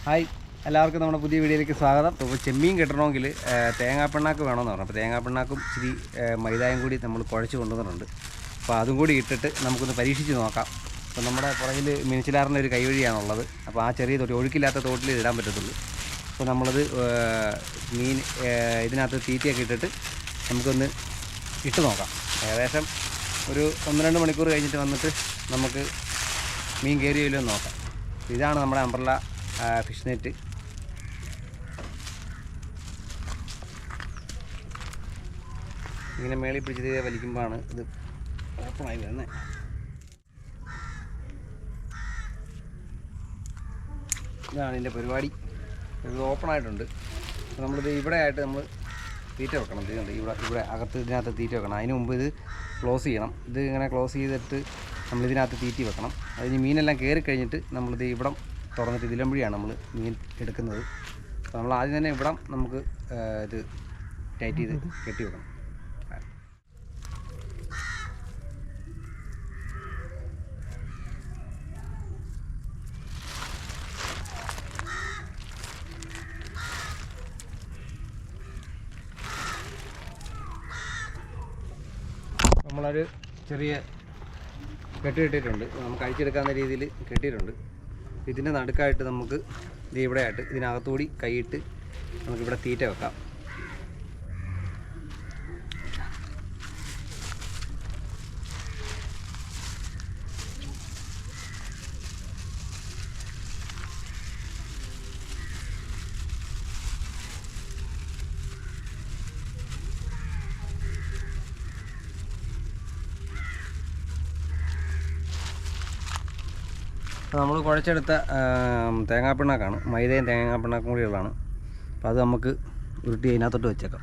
Hi, എല്ലാവർക്കും നമ്മുടെ പുതിയ വീഡിയോയിലേക്ക് സ്വാഗതം. ഇപ്പോൾ ചെമ്മീൻ കിട്ടണമെങ്കിൽ തേങ്ങാപ്പിണ്ണാക്ക് വേണമെന്ന് പറഞ്ഞു. അപ്പോൾ തേങ്ങാപ്പിണ്ണാക്കും ഇച്ചിരി മൈദായും കൂടി നമ്മൾ കുഴച്ച് കൊണ്ടുവന്നിട്ടുണ്ട്. അപ്പോൾ അതും കൂടി ഇട്ടിട്ട് നമുക്കൊന്ന് പരീക്ഷിച്ച് നോക്കാം. അപ്പോൾ നമ്മുടെ പുറകിൽ മീൻച്ചിലാറിൻ്റെ ഒരു കൈവഴിയാണുള്ളത്. അപ്പോൾ ആ ചെറിയ തോട്ടി, ഒഴുക്കില്ലാത്ത തോട്ടിൽ ഇടാൻ പറ്റത്തുള്ളൂ. അപ്പോൾ നമ്മളത് മീൻ ഇതിനകത്ത് തീറ്റയൊക്കെ ഇട്ടിട്ട് നമുക്കൊന്ന് ഇട്ട് നോക്കാം. ഏകദേശം ഒരു 1-2 മണിക്കൂർ കഴിഞ്ഞിട്ട് വന്നിട്ട് നമുക്ക് മീൻ കയറിയല്ലോ നോക്കാം. ഇതാണ് നമ്മുടെ അംബ്രല്ല ഫിഷ് നെറ്റ്. ഇങ്ങനെ മേളിൽ പിടിച്ചത് വലിക്കുമ്പോഴാണ് ഇത് ഓപ്പണായി വരുന്നത്. ഇതാണ് ഇതിൻ്റെ പരിപാടി. ഇത് ഓപ്പണായിട്ടുണ്ട്. അപ്പോൾ നമ്മളിത് ഇവിടെ ആയിട്ട് നമ്മൾ തീറ്റ വെക്കണം. ഇതുണ്ട് ഇവിടെ അകത്ത് ഇതിനകത്ത് തീറ്റ വെക്കണം. അതിന് മുമ്പ് ഇത് ക്ലോസ് ചെയ്യണം. ഇത് ഇങ്ങനെ ക്ലോസ് ചെയ്തിട്ട് നമ്മളിതിനകത്ത് തീറ്റി വെക്കണം. അതിന് മീനെല്ലാം കയറി കഴിഞ്ഞിട്ട് നമ്മളിത് ഇവിടം തുറന്നിട്ട് ഇതിലമ്പഴിയാണ് നമ്മൾ മീൻ എടുക്കുന്നത്. അപ്പോൾ നമ്മൾ ആദ്യം തന്നെ ഇവിടം നമുക്ക് ഇത് ടൈറ്റ് ചെയ്ത് കെട്ടി വെക്കണം. നമ്മളൊരു ചെറിയ കെട്ടിയിട്ടിട്ടുണ്ട്. നമുക്ക് അഴിച്ചെടുക്കാവുന്ന രീതിയിൽ കെട്ടിയിട്ടുണ്ട്. ഇതിൻ്റെ നടുക്കായിട്ട് നമുക്ക് ഇവിടെ ആയിട്ട് ഇതിനകത്തുകൂടി കൈയിട്ട് നമുക്കിവിടെ തീറ്റ വെക്കാം. നമ്മൾ കുഴച്ചെടുത്ത തേങ്ങാപ്പിണ്ണാക്കാണ്. മൈദയും തേങ്ങാപ്പിണ്ണാക്കും കൂടിയുള്ളതാണ്. അപ്പോൾ അത് നമുക്ക് ഉരുട്ടി അതിനകത്തോട്ട് വെച്ചേക്കാം.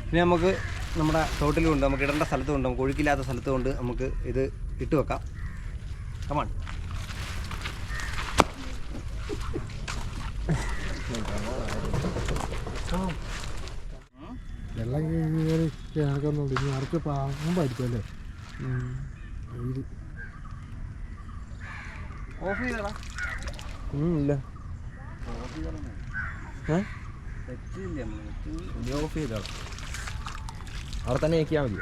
ഇനി നമുക്ക് നമ്മുടെ തോട്ടിലുമുണ്ട്, നമുക്ക് ഇടേണ്ട സ്ഥലത്തുമുണ്ട്, നമുക്ക് ഒഴുക്കില്ലാത്ത സ്ഥലത്തുമുണ്ട്. നമുക്ക് ഇത് ഇട്ട് വെക്കാം. കമാൺ. വെള്ളം കയറി കിടക്കുന്നുണ്ട്. ഇനി ആർക്ക് പാമ്പായിരിക്കും അല്ലേ? ഓഫ് ചെയ്തടാ. ഇല്ല, ഓഫ് ചെയ്തോളാം. അവിടെ തന്നെ ഞെക്കിയാൽ മതി.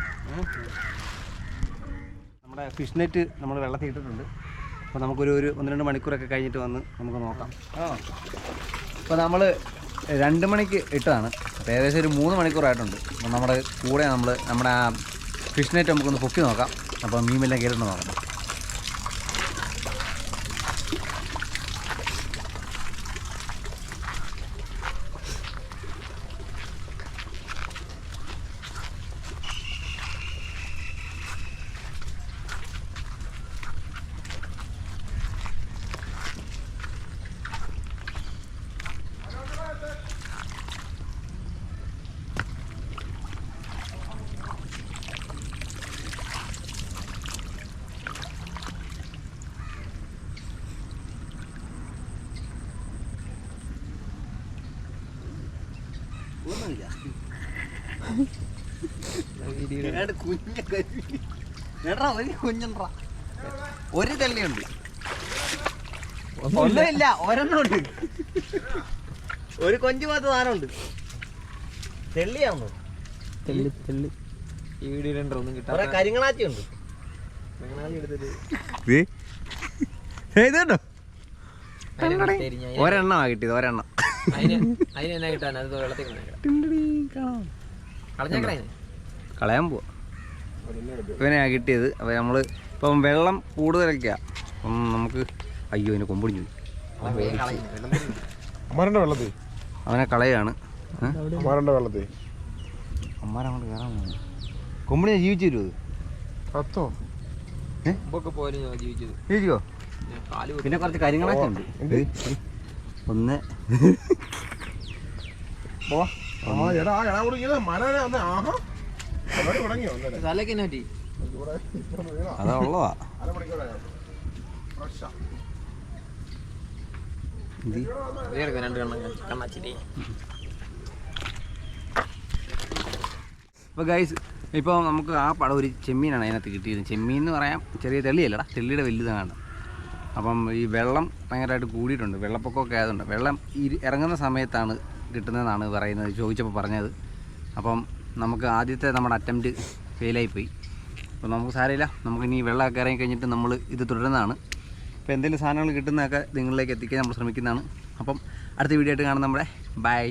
നമ്മുടെ ഫിഷ് നെറ്റ് നമ്മൾ വെള്ളത്തിൽ ഇട്ടിട്ടുണ്ട്. അപ്പോൾ നമുക്കൊരു 1-2 മണിക്കൂറൊക്കെ കഴിഞ്ഞിട്ട് വന്ന് നമുക്ക് നോക്കാം. അപ്പോൾ നമ്മൾ 2 മണിക്ക് ഇട്ടതാണ്. അപ്പോൾ ഏകദേശം ഒരു 3 മണിക്കൂറായിട്ടുണ്ട്. അപ്പോൾ നമ്മുടെ കൂടെ നമ്മുടെ ആ ഫിഷ് നെറ്റ് നമുക്കൊന്ന് പൊക്കി നോക്കാം. അപ്പോൾ മീമെല്ലാം കയറിയിട്ട് നോക്കാം. ഒരു തെള്ളിയുണ്ട്, ഒന്നുമില്ല, ഒരെണ്ണമുണ്ട്. ഒരു കൊഞ്ചു പോലത്തെ സാധനമുണ്ട്. തെള്ളിയാണോ? തെള്ളി ഈ വീഡിയോയിലുണ്ടോ? ഒന്നും കിട്ടാ. കരിങ്ങളാച്ചിയുണ്ട്. ഒരെണ്ണമാ കിട്ടിയത്, ഒരെണ്ണം. കളയാൻ പോവാ. ഇവനെയാ കിട്ടിയത്. അപ്പോൾ നമ്മൾ ഇപ്പം വെള്ളം കൂടുതലൊക്കെയാണ്. അപ്പം നമുക്ക് അയ്യോ അതിന് കൊമ്പൊടിഞ്ഞു പോയി. അവനെ കളയാണ്. വെള്ളത്തിൽ അമ്മാരങ്ങോട്ട് കയറാൻ പോകുന്നു. കൊമ്പടി ജീവിച്ചു തരുമോ? ജീവിച്ചോ? പിന്നെ കുറച്ച് കാര്യങ്ങളൊക്കെ ഉണ്ട്. ഒന്ന് അതാ ഉള്ളതാ. അപ്പോൾ ഗൈസ് ഇപ്പോൾ നമുക്ക് ആ പടം ഒരു ചെമ്മീനാണ് അതിനകത്ത് കിട്ടിയത്. ചെമ്മീൻ എന്ന് പറയാം, ചെറിയ തെള്ളിയല്ലടാ, തെള്ളിയുടെ വലുതാണ്. അപ്പം ഈ വെള്ളം ഭയങ്കരമായിട്ട് കൂടിയിട്ടുണ്ട്, വെള്ളപ്പൊക്കമൊക്കെ ആയതുകൊണ്ട് വെള്ളം ഇറങ്ങുന്ന സമയത്താണ് കിട്ടുന്നതെന്നാണ് പറയുന്നത്, ചോദിച്ചപ്പോൾ പറഞ്ഞത്. അപ്പം നമുക്ക് ആദ്യത്തെ നമ്മുടെ അറ്റംപ്റ്റ് ഫെയിലായിപ്പോയി. അപ്പോൾ നമുക്ക് സാരമില്ല, നമുക്കിനി വെള്ളമൊക്കെ ഇറങ്ങി കഴിഞ്ഞിട്ട് നമ്മൾ ഇത് തുടരുന്നതാണ്. അപ്പോൾ എന്തെങ്കിലും സാധനങ്ങൾ കിട്ടുന്നതൊക്കെ നിങ്ങളിലേക്ക് എത്തിക്കാൻ നമ്മൾ ശ്രമിക്കുന്നതാണ്. അപ്പം അടുത്ത വീഡിയോ ആയിട്ട് കാണും നമ്മളെ. ബൈ.